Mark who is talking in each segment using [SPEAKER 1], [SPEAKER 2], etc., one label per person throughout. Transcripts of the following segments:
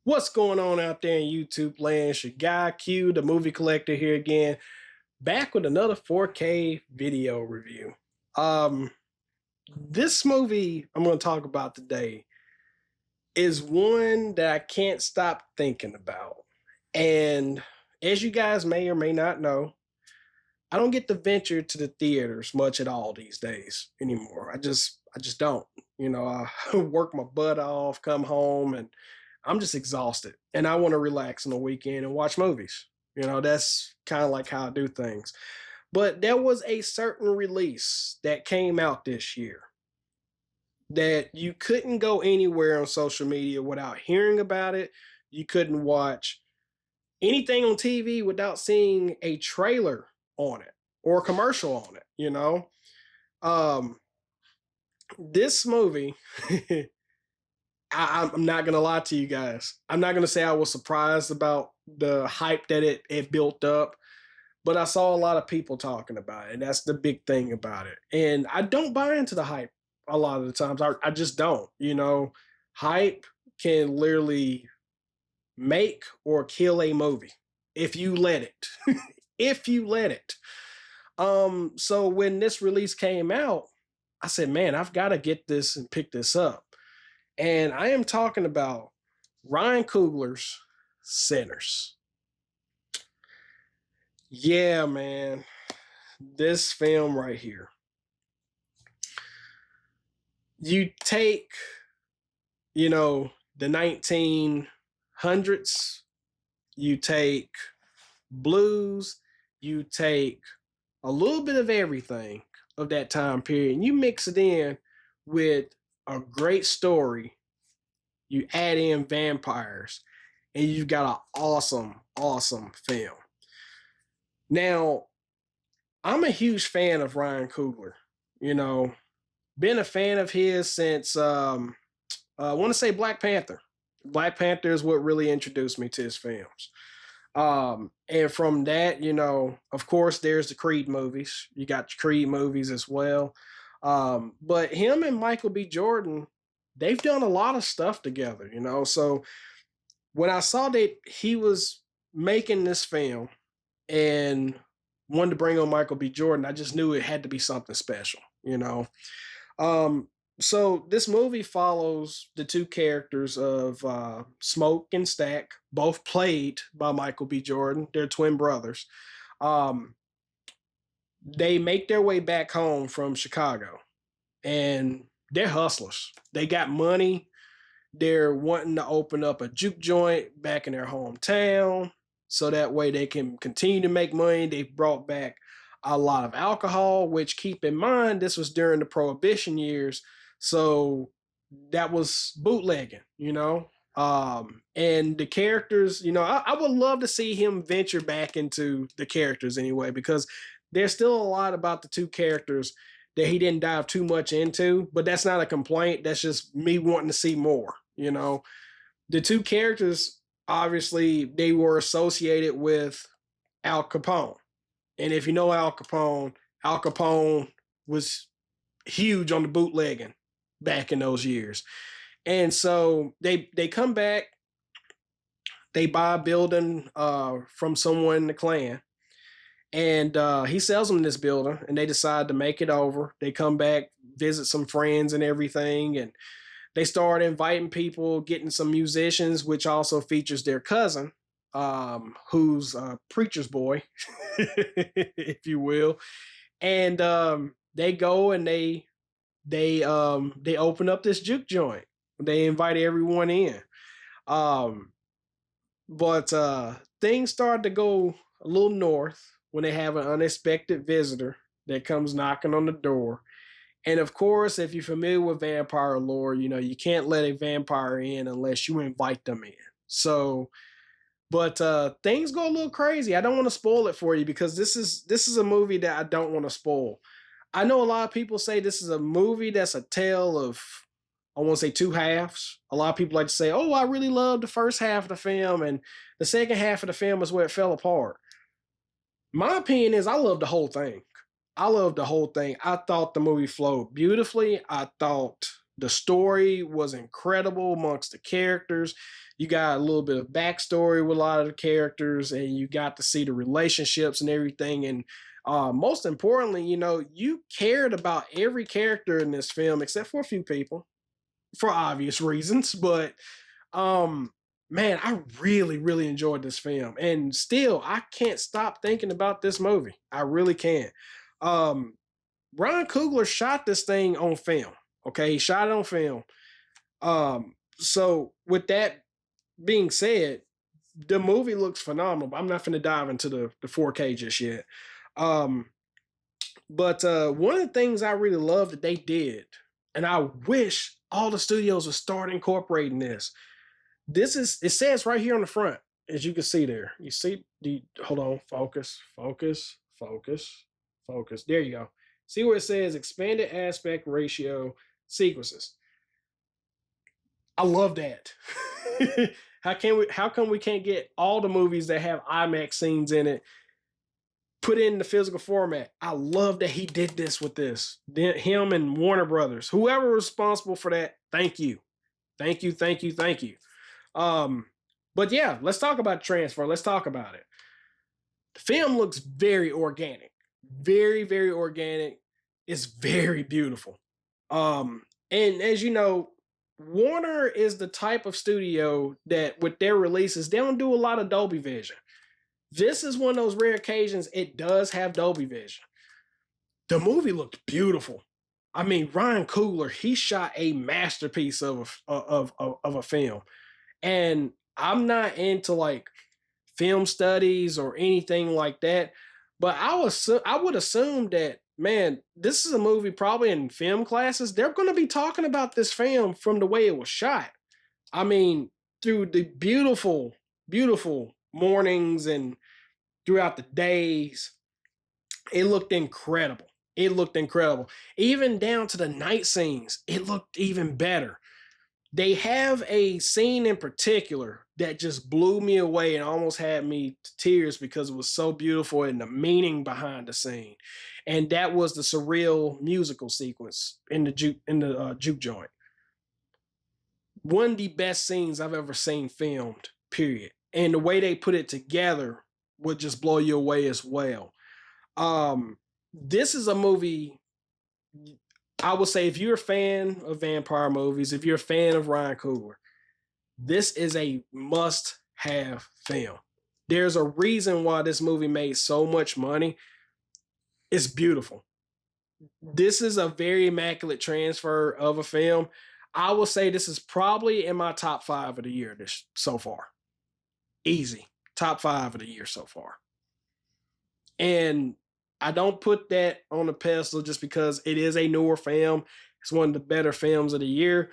[SPEAKER 1] What's going on out there in YouTube land? It's your guy Q, the movie collector here again, back with another 4K video review. This movie I'm going to talk about today is one that I can't stop thinking about. And as you guys may or may not know, I don't get to venture to the theaters much at all these days anymore. I just don't. I work my butt off, come home, and I'm just exhausted. And I want to relax on the weekend and watch movies. That's kind of like how I do things. But there was a certain release that came out this year that you couldn't go anywhere on social media without hearing about it. You couldn't watch anything on TV without seeing a trailer on it or a commercial on it. Um, this movie, I'm not gonna lie to you guys. I'm not gonna say I was surprised about the hype that it built up, but I saw a lot of people talking about it, and that's the big thing about it. And I don't buy into the hype a lot of the times. I just don't. Hype can literally make or kill a movie if you let it. If you let it. So when this release came out, I said, man, I've got to get this and pick this up. And I am talking about Ryan Coogler's Sinners. Yeah, man. This film right here. You take, the 1900s, you take blues, you take a little bit of everything of that time period, and you mix it in with a great story. You add in vampires, and you've got an awesome, awesome film. Now, I'm a huge fan of Ryan Coogler. Been a fan of his since I want to say Black Panther. Black Panther is what really introduced me to his films. And from that, of course, there's the Creed movies. You got the Creed movies as well. But him and Michael B. Jordan, they've done a lot of stuff together, So when I saw that he was making this film and wanted to bring on Michael B. Jordan, I just knew it had to be something special. So this movie follows the two characters of Smoke and Stack, both played by Michael B. Jordan. They're twin brothers. They make their way back home from Chicago, and they're hustlers. They got money. They're wanting to open up a juke joint back in their hometown so that way they can continue to make money. They've brought back a lot of alcohol, which, keep in mind, this was during the Prohibition years. So that was bootlegging. And the characters, I would love to see him venture back into the characters anyway, because there's still a lot about the two characters that he didn't dive too much into, but that's not a complaint. That's just me wanting to see more. The two characters, obviously, they were associated with Al Capone. And if you know Al Capone was huge on the bootlegging back in those years. And so they come back, they buy a building from someone in the Klan, and he sells them this building, and they decide to make it over. They come back, visit some friends and everything, and they start inviting people, getting some musicians, which also features their cousin, who's a preacher's boy, if you will. And they go and they open up this juke joint. They invite everyone in. But things start to go a little north when they have an unexpected visitor that comes knocking on the door. And of course, if you're familiar with vampire lore, you can't let a vampire in unless you invite them in. So, but things go a little crazy. I don't want to spoil it for you because this is a movie that I don't want to spoil. I know a lot of people say this is a movie that's a tale of, I want to say, two halves. A lot of people like to say, oh, I really loved the first half of the film, and the second half of the film is where it fell apart. My opinion is I love the whole thing. I loved the whole thing. I thought the movie flowed beautifully. I thought The story was incredible amongst the characters. You got a little bit of backstory with a lot of the characters, and you got to see the relationships and everything. And most importantly, you cared about every character in this film except for a few people for obvious reasons. But um, man, I really, really enjoyed this film, and still, I can't stop thinking about this movie. I really can't. Um, Ryan Coogler shot this thing on film. Okay, he shot it on film. So with that being said, the movie looks phenomenal. I'm not going to dive into the 4K just yet. Um, but one of the things I really love that they did, and I wish all the studios would start incorporating this. It says right here on the front, as you can see there. You see hold on, focus. There you go. See where it says expanded aspect ratio sequences. I love that. How come we can't get all the movies that have IMAX scenes in it put in the physical format? I love that he did this with this. Him and Warner Brothers. Whoever was responsible for that, thank you. Thank you, thank you, thank you. But yeah, let's talk about transfer. Let's talk about it. The film looks very organic. Very, very organic. It's very beautiful. And as you know, Warner is the type of studio that with their releases, they don't do a lot of Dolby Vision. This is one of those rare occasions it does have Dolby Vision. The movie looked beautiful. I mean, Ryan Coogler, he shot a masterpiece of a film. And I'm not into like film studies or anything like that, but I would assume that, man, this is a movie probably in film classes. They're going to be talking about this film from the way it was shot. I mean, through the beautiful, beautiful mornings and throughout the days, it looked incredible. It looked incredible. Even down to the night scenes, it looked even better. They have a scene in particular that just blew me away and almost had me to tears because it was so beautiful and the meaning behind the scene. And that was the surreal musical sequence in the juke joint. One of the best scenes I've ever seen filmed, period. And the way they put it together would just blow you away as well. This is a movie, I would say, if you're a fan of vampire movies, if you're a fan of Ryan Coogler, this is a must-have film. There's a reason why this movie made so much money. It's beautiful. This is a very immaculate transfer of a film. I will say this is probably in my top 5 of the year so far. Easy. Top 5 of the year so far. And I don't put that on the pedestal just because it is a newer film. It's one of the better films of the year.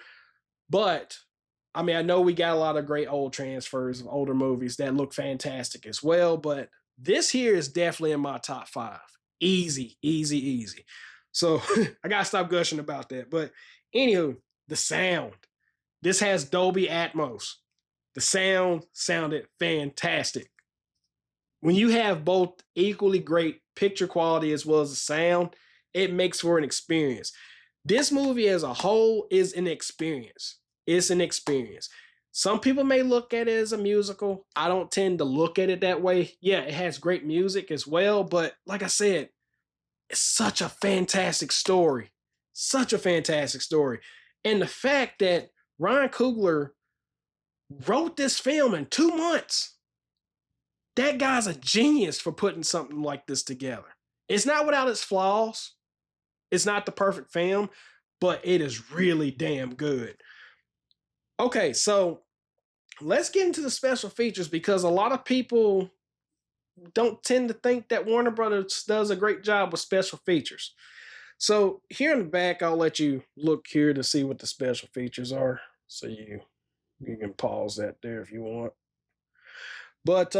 [SPEAKER 1] But, I mean, I know we got a lot of great old transfers of older movies that look fantastic as well. But this here is definitely in my top 5. Easy, easy, easy. So I got to stop gushing about that. But anywho, the sound. This has Dolby Atmos. The sound sounded fantastic. When you have both equally great picture quality as well as the sound, it makes for an experience. This movie as a whole is an experience. It's an experience. Some people may look at it as a musical. I don't tend to look at it that way. Yeah, it has great music as well, but like I said, it's such a fantastic story. Such a fantastic story. And the fact that Ryan Coogler wrote this film in 2 months, that guy's a genius for putting something like this together. It's not without its flaws. It's not the perfect film, but it is really damn good. Okay, so let's get into the special features because a lot of people don't tend to think that Warner Brothers does a great job with special features. So here in the back, I'll let you look here to see what the special features are. So you can pause that there if you want. But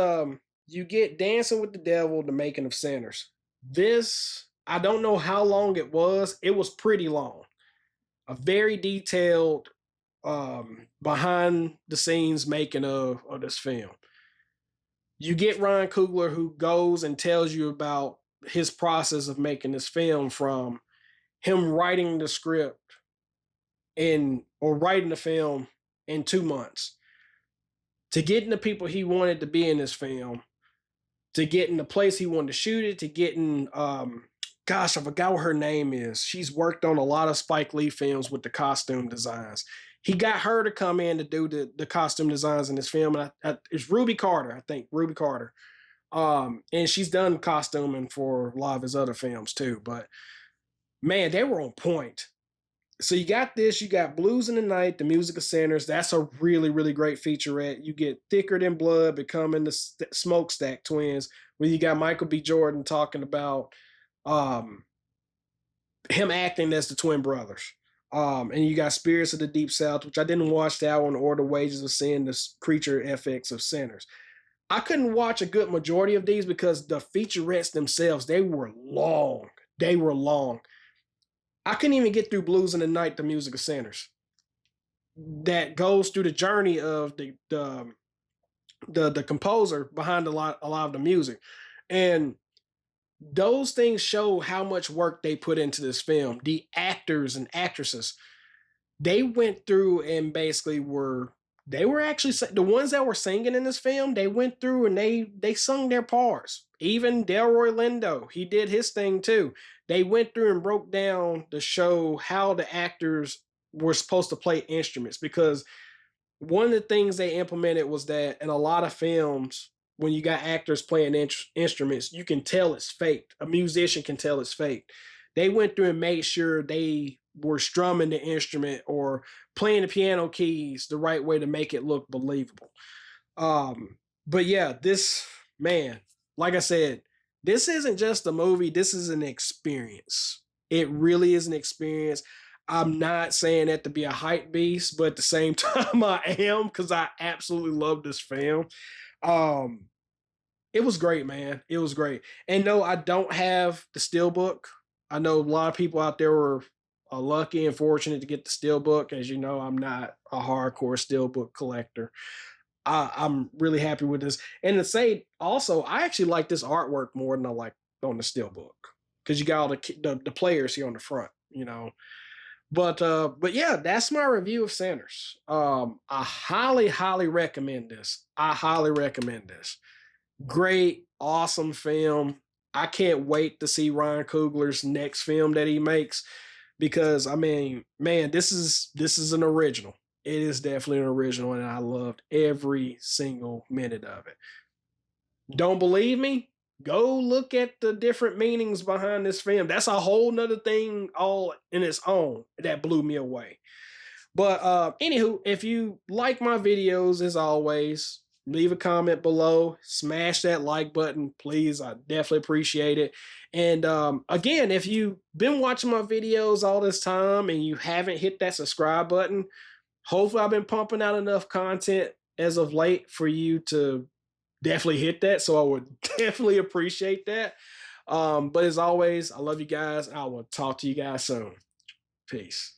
[SPEAKER 1] you get Dancing with the Devil, The Making of Sinners. This, I don't know how long it was. It was pretty long. A very detailed behind the scenes making of this film. You get Ryan Coogler, who goes and tells you about his process of making this film, from him writing the script or writing the film in 2 months to getting the people he wanted to be in this film, to getting the place he wanted to shoot it, to getting gosh, I forgot what her name is. She's worked on a lot of Spike Lee films with the costume designs. He got her to come in to do the costume designs in this film. And it's Ruby Carter, I think. Ruby Carter. And she's done costuming for a lot of his other films too. But man, they were on point. So you got this, you got Blues in the Night, the Music of Sinners. That's a really, really great featurette. You get Thicker Than Blood, becoming the Smokestack Twins, where you got Michael B. Jordan talking about him acting as the twin brothers. And you got Spirits of the Deep South, which I didn't watch that one, or The Wages of Sin, the Creature FX of Sinners. I couldn't watch a good majority of these because the featurettes themselves, they were long. They were long. I couldn't even get through Blues in the Night, the Music of Sinners. That goes through the journey of the composer behind a lot of the music. And those things show how much work they put into this film. The actors and actresses, they went through and basically they were actually the ones that were singing in this film. They went through and they sung their parts. Even Delroy Lindo, he did his thing too. They went through and broke down to show how the actors were supposed to play instruments, because one of the things they implemented was that in a lot of films, when you got actors playing instruments, you can tell it's faked. A musician can tell it's faked. They went through and made sure they were strumming the instrument or playing the piano keys the right way to make it look believable. But yeah, this, man, like I said, this isn't just a movie. This is an experience. It really is an experience. I'm not saying that to be a hype beast, but at the same time I am, because I absolutely love this film. It was great, man. It was great. And no, I don't have the steelbook. I know a lot of people out there were lucky and fortunate to get the steelbook. As you know, I'm not a hardcore steelbook collector. I'm really happy with this. And to say also, I actually like this artwork more than I like on the steelbook, because you got all the players here on the front, you know. But yeah, that's my review of Sinners. I highly recommend this. I highly recommend this. Great, awesome film. I can't wait to see Ryan Coogler's next film that he makes, because I mean, man, this is an original. It is definitely an original, and I loved every single minute of it. Don't believe me? Go look at the different meanings behind this film. That's a whole nother thing all in its own that blew me away. But anywho, if you like my videos, as always, leave a comment below, smash that like button, please. I definitely appreciate it. And again, if you've been watching my videos all this time and you haven't hit that subscribe button, hopefully I've been pumping out enough content as of late for you to definitely hit that. So I would definitely appreciate that. But as always, I love you guys. I will talk to you guys soon. Peace.